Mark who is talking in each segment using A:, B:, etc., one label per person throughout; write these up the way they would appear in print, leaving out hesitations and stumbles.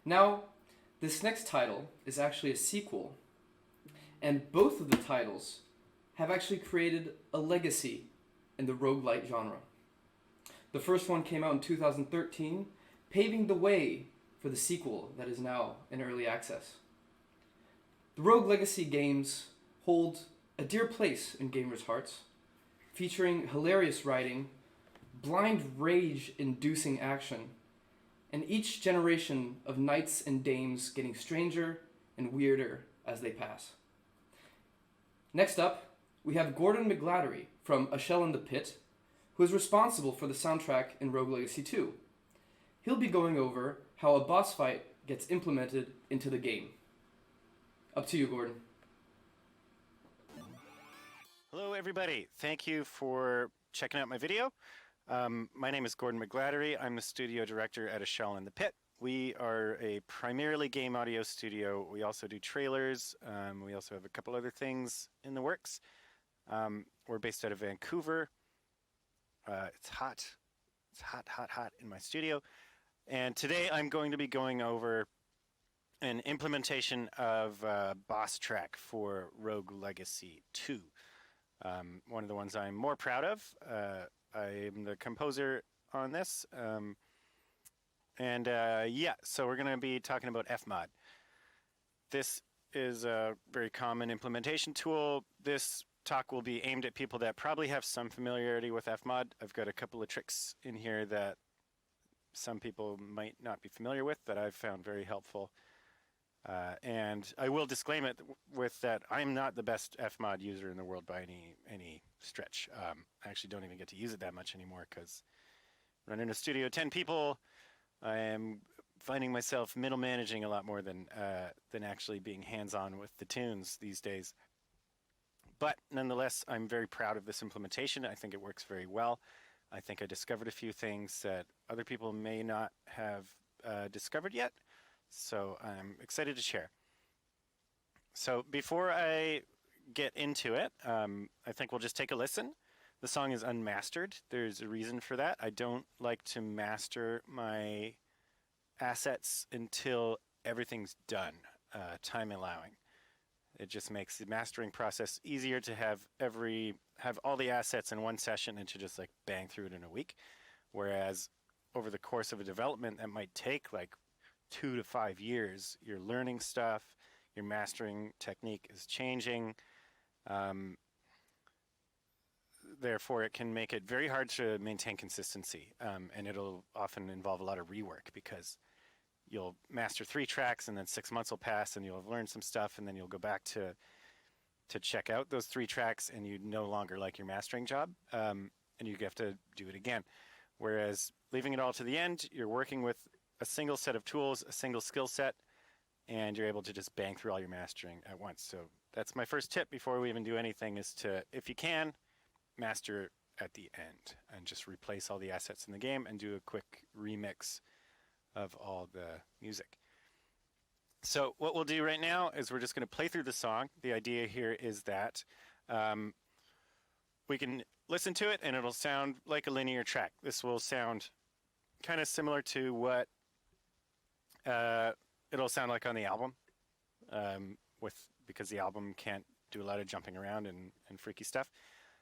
A: Now, this next title is actually a sequel, and both of the titles have actually created a legacy in the roguelite genre. The first one came out in 2013, paving the way for the sequel that is now in early access. The Rogue Legacy games hold a dear place in gamers' hearts, featuring hilarious writing, blind rage-inducing action, and each generation of knights and dames getting stranger and weirder as they pass. Next up, we have Gordon McGladdery from A Shell in the Pit, who is responsible for the soundtrack in Rogue Legacy 2. He'll be going over how a boss fight gets implemented into the game. Up to you, Gordon.
B: Hello, everybody. Thank you for checking out my video. My name is Gordon McGladdery. I'm the studio director at A Shell in the Pit. We are a primarily game audio studio. We also do trailers. We also have a couple other things in the works. We're based out of Vancouver. It's hot. It's hot, hot, hot in my studio. And today I'm going to be going over an implementation of boss track for Rogue Legacy 2. One of the ones I'm more proud of. I'm the composer on this. Yeah, so we're going to be talking about FMOD. This is a very common implementation tool. This talk will be aimed at people that probably have some familiarity with FMOD. I've got a couple of tricks in here that some people might not be familiar with that I've found very helpful. And I will disclaim it with that I'm not the best FMOD user in the world by any stretch. I actually don't even get to use it that much anymore because running a studio of 10 people, I am finding myself middle managing a lot more than actually being hands-on with the tunes these days. But nonetheless, I'm very proud of this implementation. I think it works very well. I think I discovered a few things that other people may not have discovered yet. So I'm excited to share. So before I get into it, I think we'll just take a listen. The song is unmastered. There's a reason for that. I don't like to master my assets until everything's done, time allowing. It just makes the mastering process easier to have all the assets in one session and to just like bang through it in a week. Whereas over the course of a development that might take like 2 to 5 years, you're learning stuff, your mastering technique is changing. Therefore, it can make it very hard to maintain consistency, and it'll often involve a lot of rework because you'll master 3 tracks and then 6 months will pass and you'll have learned some stuff and then you'll go back to check out those 3 tracks and you no longer like your mastering job, and you have to do it again. Whereas leaving it all to the end, you're working with a single set of tools, a single skill set, and you're able to just bang through all your mastering at once. So that's my first tip before we even do anything is to, if you can, master at the end and just replace all the assets in the game and do a quick remix of all the music. So what we'll do right now is we're just going to play through the song. The idea here is that we can listen to it and it'll sound like a linear track. This will sound kind of similar to what it'll sound like on the album, because the album can't do a lot of jumping around and freaky stuff.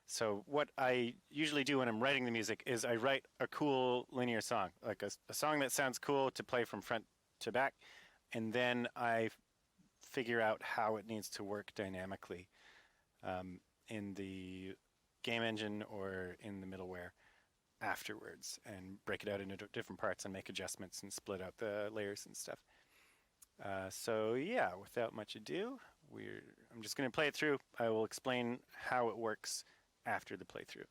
B: So what I usually do when I'm writing the music is I write a cool linear song, like a song that sounds cool to play from front to back, and then I figure out how it needs to work dynamically in the game engine or in the middleware afterwards, and break it out into different parts and make adjustments and split out the layers and stuff. So yeah, without much ado, I'm just going to play it through. I will explain how it works after the playthrough.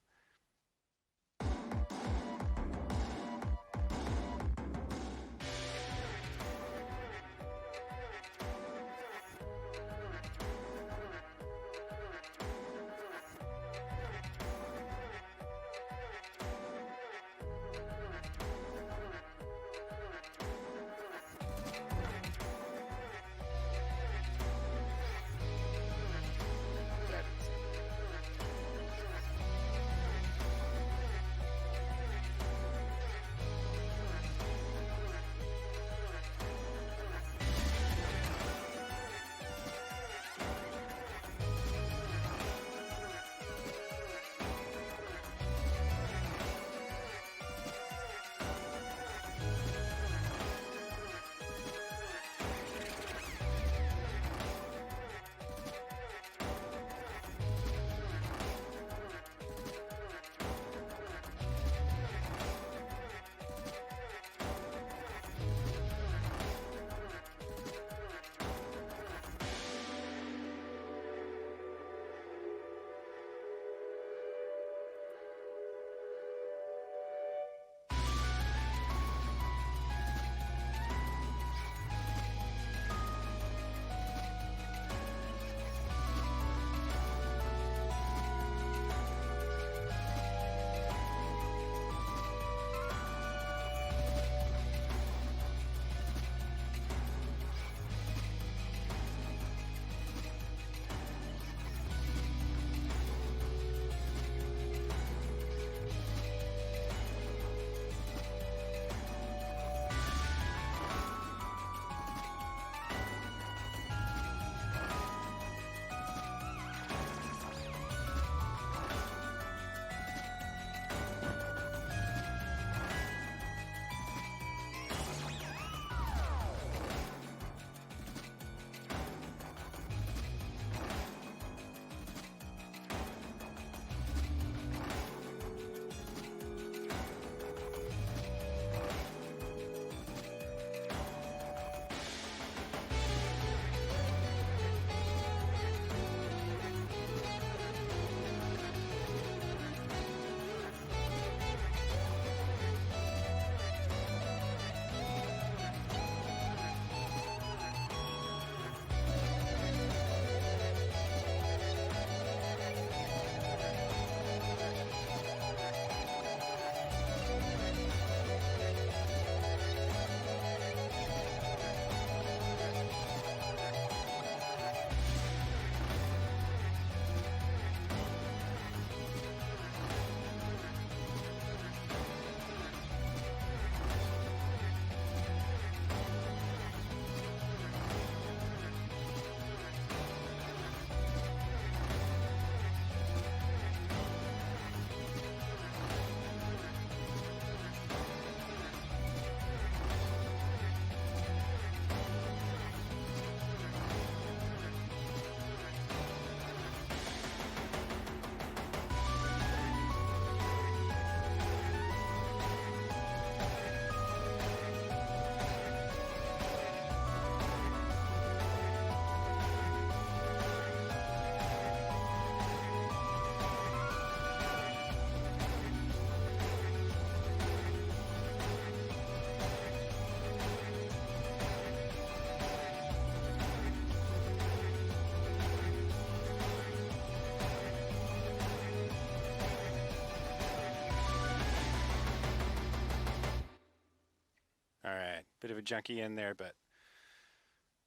B: bit of a junkie in there, but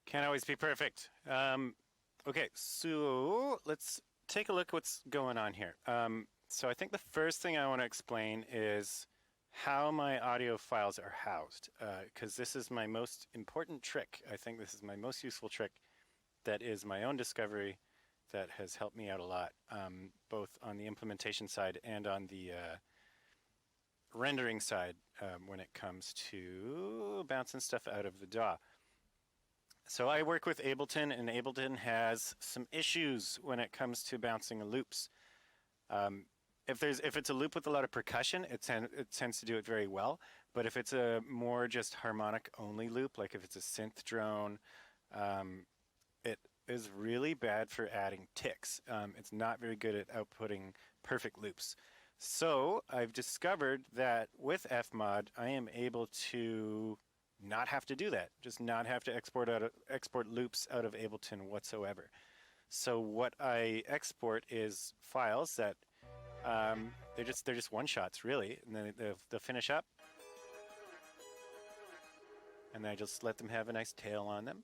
B: can't always be perfect. Okay, so let's take a look what's going on here. So I think the first thing I want to explain is how my audio files are housed, because this is my most important trick. I think this is my most useful trick that is my own discovery that has helped me out a lot, both on the implementation side and on the rendering side when it comes to bouncing stuff out of the DAW. So I work with Ableton, and Ableton has some issues when it comes to bouncing loops. If it's a loop with a lot of percussion, it tends to do it very well. But if it's a more just harmonic only loop, like if it's a synth drone, it is really bad for adding ticks. It's not very good at outputting perfect loops. So I've discovered that with FMOD, I am able to not have to do that, just not have to export loops out of Ableton whatsoever. So what I export is files that they're just one shots really, and then they'll finish up, and then I just let them have a nice tail on them,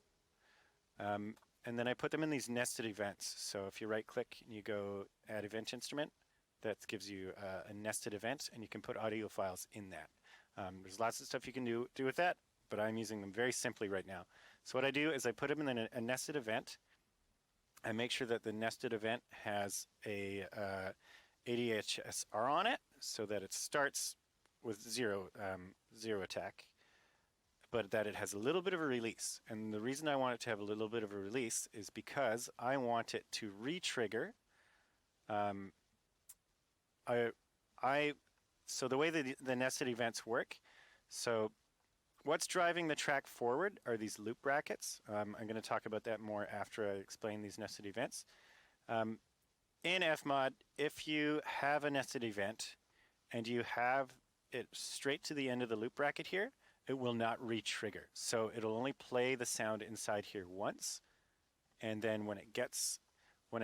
B: and then I put them in these nested events. So if you right click and you go add event instrument, that gives you a nested event, and you can put audio files in that. There's lots of stuff you can do with that, but I'm using them very simply right now. So what I do is I put them in a nested event. I make sure that the nested event has a ADHSR on it, so that it starts with zero attack, but that it has a little bit of a release. And the reason I want it to have a little bit of a release is because I want it to re-trigger. So the way the nested events work, so what's driving the track forward are these loop brackets. I'm going to talk about that more after I explain these nested events. In FMOD, if you have a nested event and you have it straight to the end of the loop bracket here, it will not re-trigger. So it'll only play the sound inside here once, and then when it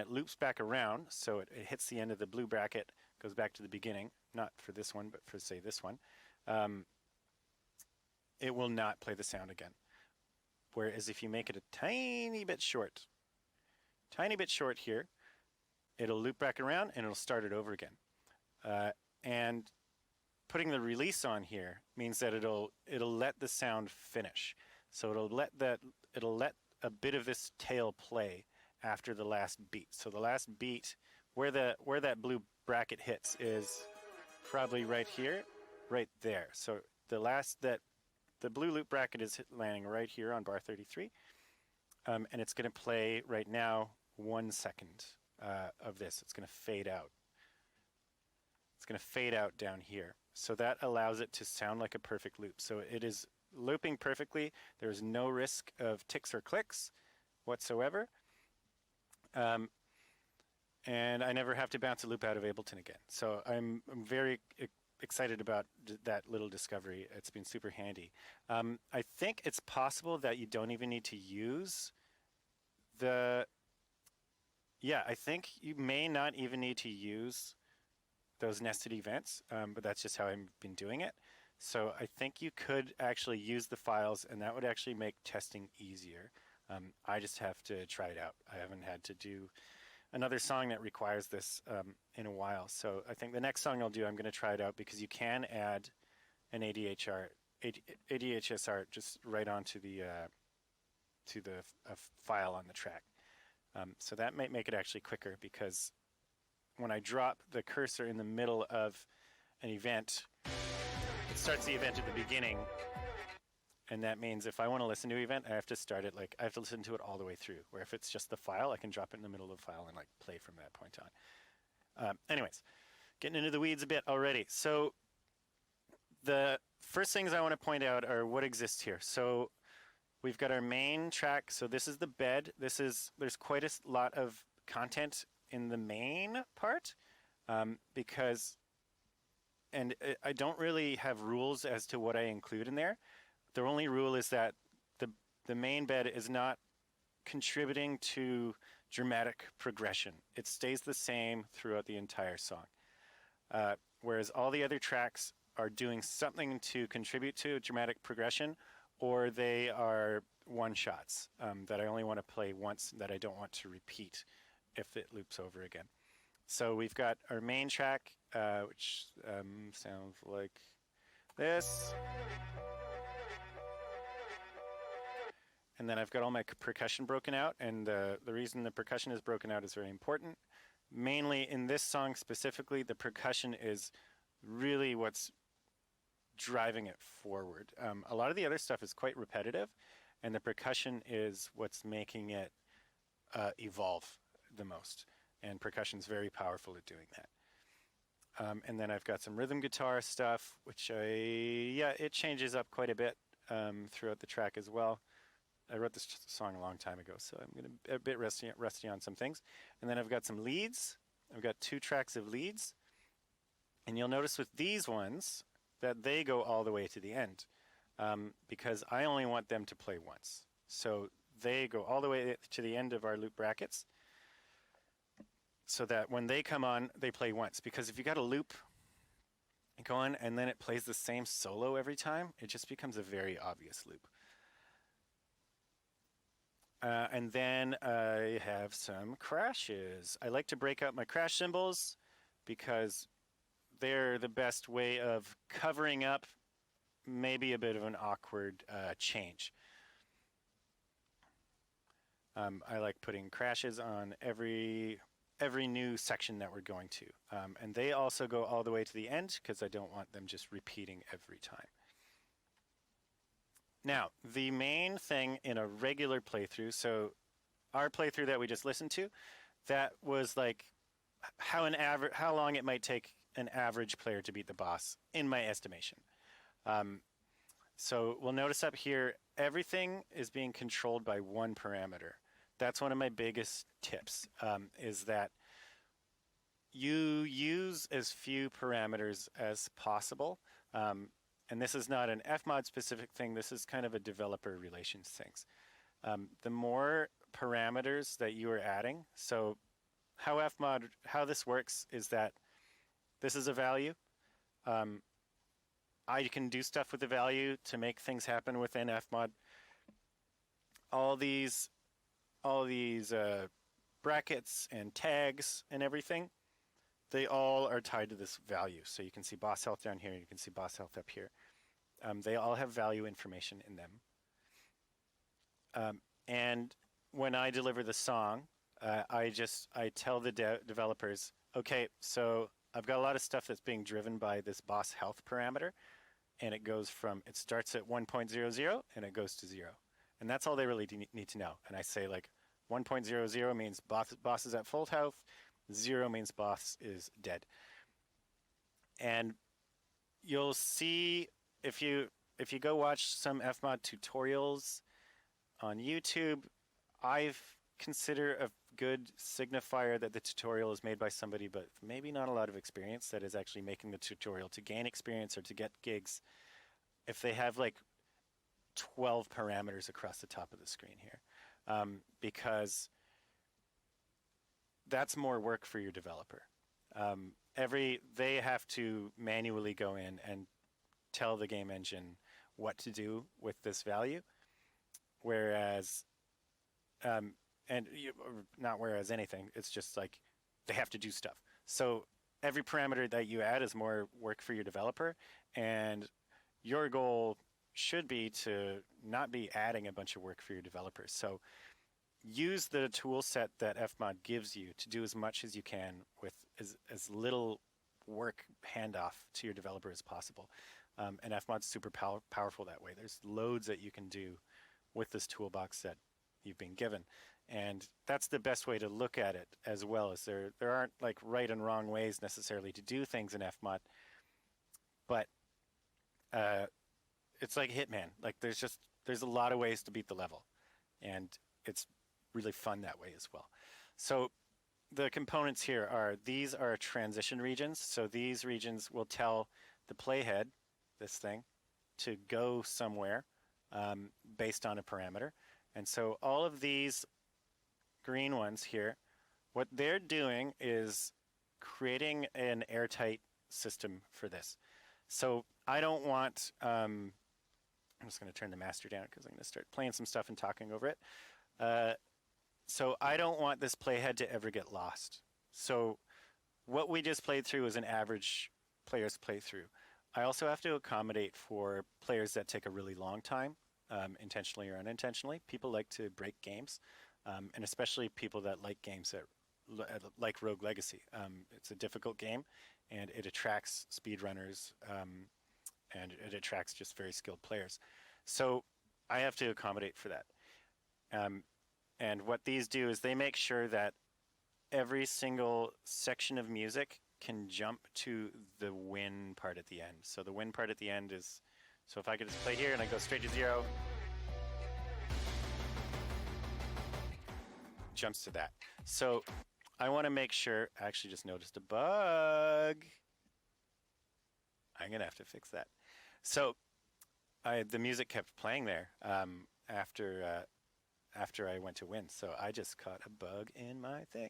B: loops back around, so it hits the end of the blue bracket, goes back to the beginning, not for this one, but for say this one, it will not play the sound again. Whereas if you make it a tiny bit short here, it'll loop back around and it'll start it over again. And putting the release on here means that it'll let the sound finish. So it'll let a bit of this tail play after the last beat. So the last beat, where that blue bracket hits, is probably right here, right there. So the blue loop bracket is landing right here on bar 33, and it's going to play right now 1 second of this. It's going to fade out. It's going to fade out down here. So that allows it to sound like a perfect loop. So it is looping perfectly. There's no risk of ticks or clicks whatsoever. And I never have to bounce a loop out of Ableton again. So I'm very excited about that little discovery. It's been super handy. I think it's possible that you don't even need to use I think you may not even need to use those nested events, but that's just how I've been doing it. So I think you could actually use the files, and that would actually make testing easier. I just have to try it out. I haven't had to do another song that requires this in a while. So I think the next song I'll do, I'm going to try it out, because you can add an ADHSR just right onto the file on the track. So that might make it actually quicker, because when I drop the cursor in the middle of an event, it starts the event at the beginning. And that means if I want to listen to an event, I have to start it, I have to listen to it all the way through. Where if it's just the file, I can drop it in the middle of the file and play from that point on. Anyways, getting into the weeds a bit already. So the first things I want to point out are what exists here. So we've got our main track. So this is the bed. There's quite a lot of content in the main part, because I don't really have rules as to what I include in there. The only rule is that the main bed is not contributing to dramatic progression. It stays the same throughout the entire song. Whereas all the other tracks are doing something to contribute to dramatic progression, or they are one-shots that I only want to play once, that I don't want to repeat if it loops over again. So we've got our main track, which sounds like this. And then I've got all my percussion broken out, and the reason the percussion is broken out is very important. Mainly in this song specifically, the percussion is really what's driving it forward. A lot of the other stuff is quite repetitive, and the percussion is what's making it evolve the most. And percussion is very powerful at doing that. And then I've got some rhythm guitar stuff, which it changes up quite a bit throughout the track as well. I wrote this song a long time ago, so I'm going to be a bit rusty on some things. And then I've got some leads. I've got 2 tracks of leads. And you'll notice with these ones that they go all the way to the end because I only want them to play once. So they go all the way to the end of our loop brackets so that when they come on, they play once. Because if you got a loop going and then it plays the same solo every time, it just becomes a very obvious loop. And then I have some crashes. I like to break out my crash cymbals because they're the best way of covering up maybe a bit of an awkward change. I like putting crashes on every new section that we're going to. And they also go all the way to the end because I don't want them just repeating every time. Now, the main thing in a regular playthrough, so our playthrough that we just listened to, that was like how long it might take an average player to beat the boss, in my estimation. So we'll notice up here, everything is being controlled by one parameter. That's one of my biggest tips, is that you use as few parameters as possible. And this is not an FMOD specific thing, this is kind of a developer relations things. The more parameters that you are adding, so how this works is that this is a value. I can do stuff with the value to make things happen within FMOD. All these brackets and tags and everything, they all are tied to this value. So you can see boss health down here, you can see boss health up here. They all have value information in them. And when I deliver the song, I tell the developers, okay, so I've got a lot of stuff that's being driven by this boss health parameter, and it starts at 1.00 and it goes to 0. And that's all they really need to know. And I say like 1.00 means boss is at full health, 0 means boss is dead. And you'll see if you go watch some FMOD tutorials on YouTube, I've consider a good signifier that the tutorial is made by somebody, but maybe not a lot of experience, that is actually making the tutorial to gain experience or to get gigs. If they have like 12 parameters across the top of the screen here, because that's more work for your developer. They have to manually go in and tell the game engine what to do with this value, whereas not whereas anything, it's just like they have to do stuff. So every parameter that you add is more work for your developer, and your goal should be to not be adding a bunch of work for your developers. So use the tool set that FMOD gives you to do as much as you can with as little work handoff to your developer as possible. And FMOD's super powerful that way. There's loads that you can do with this toolbox that you've been given. And that's the best way to look at it as well, as there aren't like right and wrong ways necessarily to do things in FMOD, but it's like Hitman. Like there's a lot of ways to beat the level, and it's really fun that way as well. So the components here these are transition regions. So these regions will tell the playhead, this thing, to go somewhere based on a parameter. And so all of these green ones here, what they're doing is creating an airtight system for this. So I don't want I'm just going to turn the master down because I'm going to start playing some stuff and talking over it. So I don't want this playhead to ever get lost. So what we just played through is an average player's playthrough. I also have to accommodate for players that take a really long time, intentionally or unintentionally. People like to break games, and especially people that like games that like Rogue Legacy. It's a difficult game, and it attracts speedrunners, and it attracts just very skilled players. So I have to accommodate for that. And what these do is they make sure that every single section of music can jump to the win part at the end. So the win part at the end is, so if I could just play here and I go straight to 0, jumps to that. So I want to make sure, I actually just noticed a bug. I'm going to have to fix that. So the music kept playing there after I went to win. So I just caught a bug in my thing.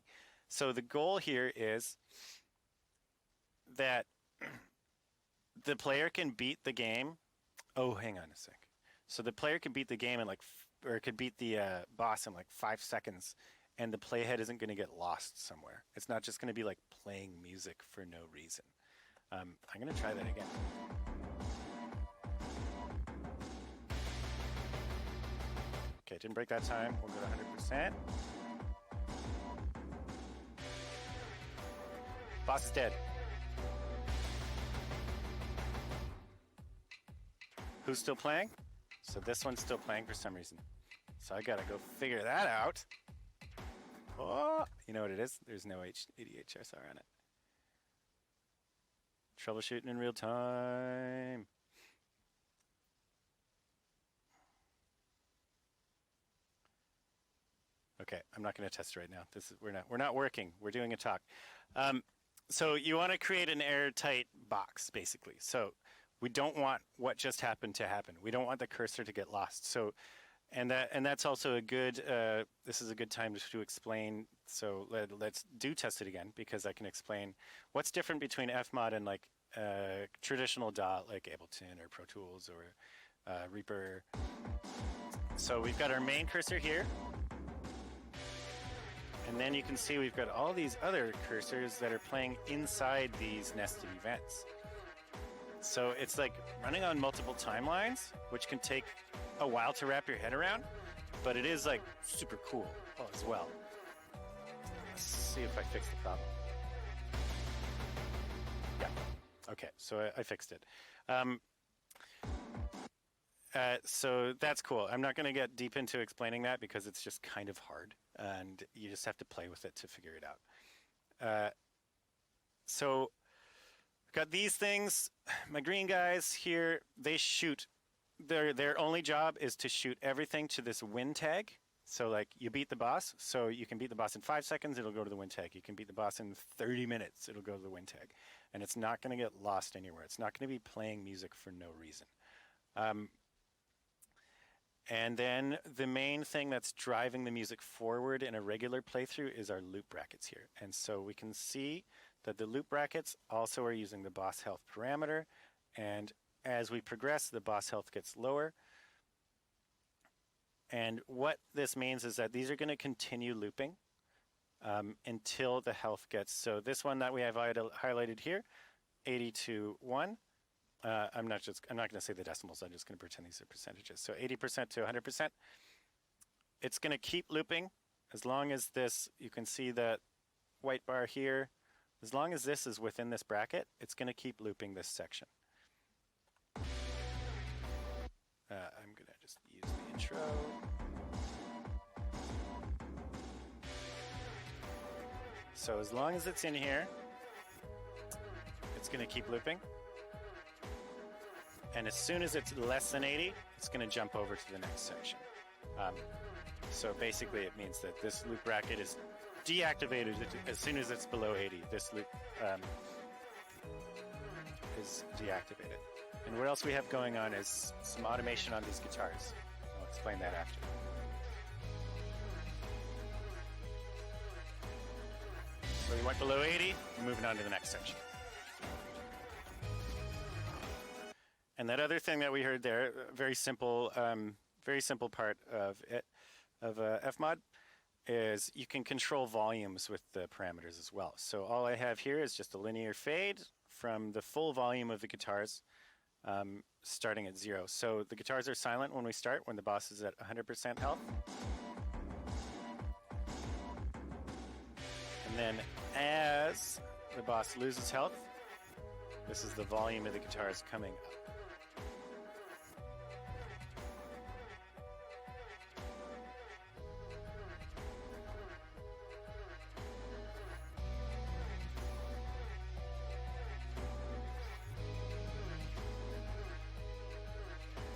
B: So the goal here is that the player can beat the game. Oh, hang on a sec. So the player can beat the game in or could beat the boss in 5 seconds, and the playhead isn't going to get lost somewhere. It's not just going to be like playing music for no reason. I'm going to try that again. Okay, didn't break that time. We'll go to 100%. Boss is dead. Who's still playing? So this one's still playing for some reason. So I gotta go figure that out. Oh, you know what it is? There's no ADHSR on it. Troubleshooting in real time. Okay, I'm not going to test it right now. We're not working. We're doing a talk. So you want to create an airtight box, basically. So we don't want what just happened to happen. We don't want the cursor to get lost. So, and that's also a good. This is a good time to explain. So let's test it again, because I can explain what's different between FMOD and traditional DAW like Ableton or Pro Tools or Reaper. So we've got our main cursor here. And then you can see we've got all these other cursors that are playing inside these nested events. So it's like running on multiple timelines, which can take a while to wrap your head around, but it is super cool as well. Let's see if I fix the problem. Yeah. Okay, so I fixed it. So that's cool. I'm not going to get deep into explaining that because it's just kind of hard, and you just have to play with it to figure it out. So I've got these things. My green guys here, they shoot. Their only job is to shoot everything to this win tag. So you beat the boss. So you can beat the boss in 5 seconds, it'll go to the win tag. You can beat the boss in 30 minutes, it'll go to the win tag. And it's not going to get lost anywhere. It's not going to be playing music for no reason. And then the main thing that's driving the music forward in a regular playthrough is our loop brackets here. And so we can see that the loop brackets also are using the boss health parameter. And as we progress, the boss health gets lower. And what this means is that these are going to continue looping until the health gets. So this one that we have highlighted here, 80 to 1. I'm not going to say the decimals. I'm just going to pretend these are percentages. So 80% to 100%. It's going to keep looping as long as this. You can see that white bar here. As long as this is within this bracket, it's going to keep looping this section. I'm going to just use the intro. So as long as it's in here, it's going to keep looping. And as soon as it's less than 80, it's going to jump over to the next section. So basically it means that this loop bracket is deactivated as soon as it's below 80. This loop is deactivated. And what else we have going on is some automation on these guitars. I'll explain that after. So we went below 80, we're moving on to the next section. And that other thing that we heard there, very simple part of it, of FMOD, is you can control volumes with the parameters as well. So all I have here is just a linear fade from the full volume of the guitars, starting at 0. So the guitars are silent when we start, when the boss is at 100% health. And then as the boss loses health, this is the volume of the guitars coming up.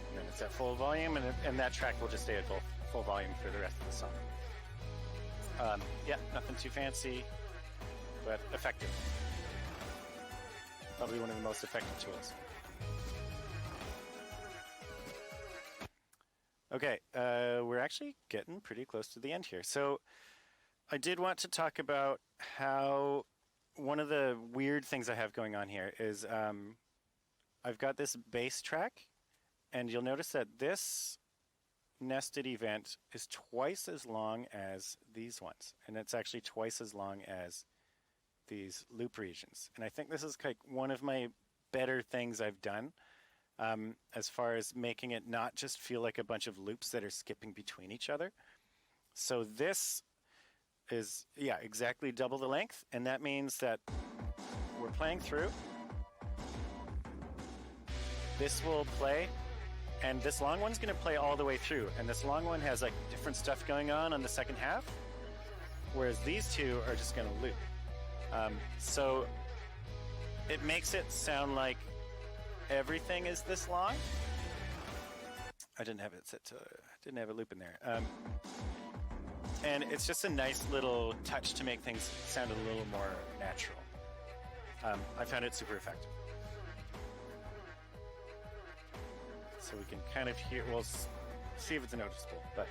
B: And then it's at full volume, and that track will just stay at full volume for the rest of the song. Yeah, nothing too fancy, but effective. Probably one of the most effective tools. Okay, we're actually getting pretty close to the end here. So I did want to talk about how one of the weird things I have going on here is I've got this bass track, and you'll notice that this nested event is twice as long as these ones, and it's actually twice as long as these loop regions. And I think this is like one of my better things I've done, as far as making it not just feel like a bunch of loops that are skipping between each other. So this is, yeah, exactly double the length, and that means that we're playing through. This will play, and this long one's going to play all the way through, and this long one has like different stuff going on the second half, whereas these two are just going to loop. So it makes it sound like everything is this long. I didn't have it set to, didn't have a loop in there. And it's just a nice little touch to make things sound a little more natural. I found it super effective. So we can kind of hear, we'll see if it's noticeable, but.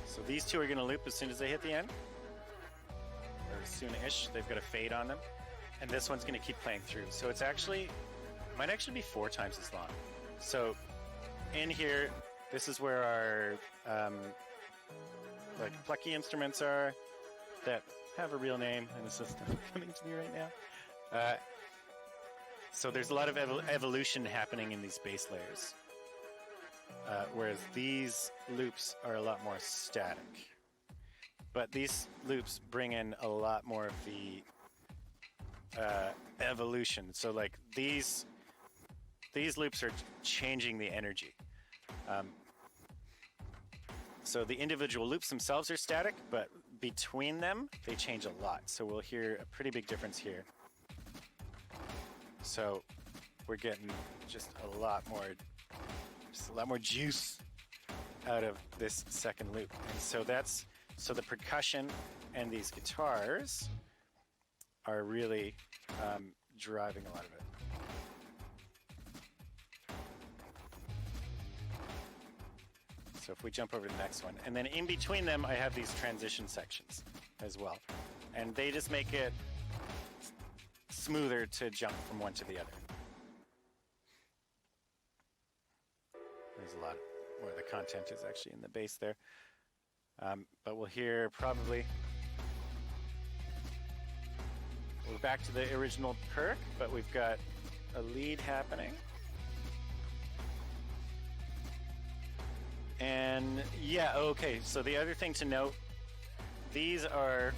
B: So these two are gonna loop as soon as they hit the end. Or soon-ish, they've got a fade on them. And this one's gonna keep playing through. So it's actually, might actually be 4 times as long. So in here, this is where our like plucky instruments are that have a real name and a system coming to me right now. So there's a lot of evolution happening in these bass layers, whereas these loops are a lot more static. But these loops bring in a lot more of the evolution. So like these loops are changing the energy. So the individual loops themselves are static, but between them, they change a lot. So we'll hear a pretty big difference here. So we're getting just a lot more juice out of this second loop. And so so the percussion and these guitars are really driving a lot of it. So if we jump over to the next one, and then in between them, I have these transition sections as well. And they just make it smoother to jump from one to the other. There's a lot more of the content is actually in the bass there. But we'll hear probably, we're back to the original perk, but we've got a lead happening. And yeah, okay, so the other thing to note, these are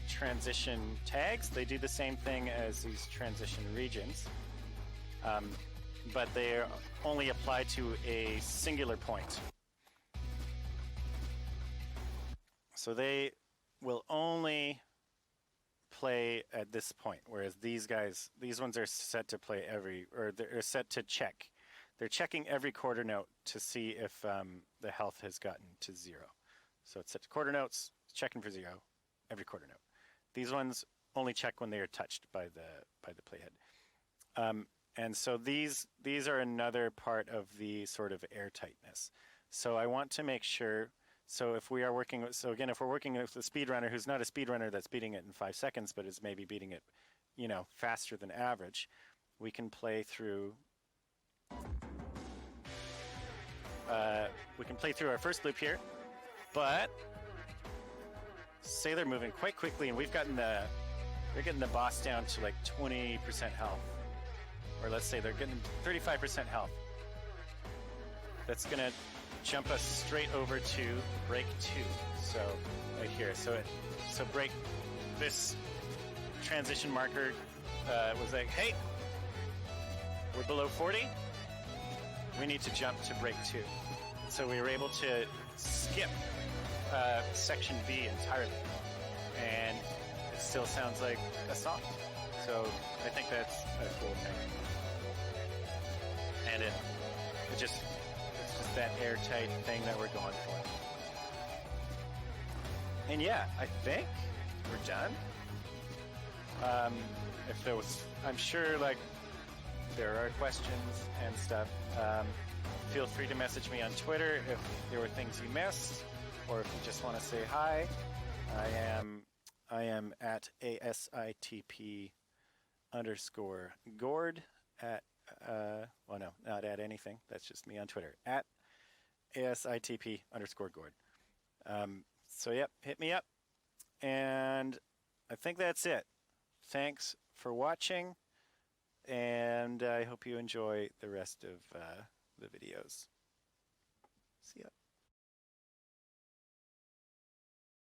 B: transition tags. They do the same thing as these transition regions, but they're only applied to a singular point. So they will only play at this point, whereas these ones are set to play they're set to check. They're checking every quarter note to see if the health has gotten to 0. So it's set to quarter notes, it's checking for 0 every quarter note. These ones only check when they are touched by the playhead. And so these are another part of the sort of airtightness. So I want to make sure, so if we are working with, so again, if we're working with a speedrunner who's not a speedrunner that's beating it in 5 seconds, but is maybe beating it, faster than average, we can play through our first loop here, but say they're moving quite quickly, and they're getting the boss down to like 20% health, or let's say they're getting 35% health. That's gonna jump us straight over to break 2. So right here, so break this transition marker was like, hey, we're below 40. We need to jump to break 2. So we were able to skip section B entirely, and it still sounds like a song. So I think that's a cool thing. And it's just that airtight thing that we're going for. And yeah, I think we're done. If there was, I'm sure like there are questions and stuff. Feel free to message me on Twitter if there were things you missed, or if you just want to say hi. I am at ASITP_Gord at well, no, not at anything. That's just me on Twitter at ASITP_Gord. So yep, hit me up, and I think that's it. Thanks for watching, and I hope you enjoy the rest of the videos. See ya.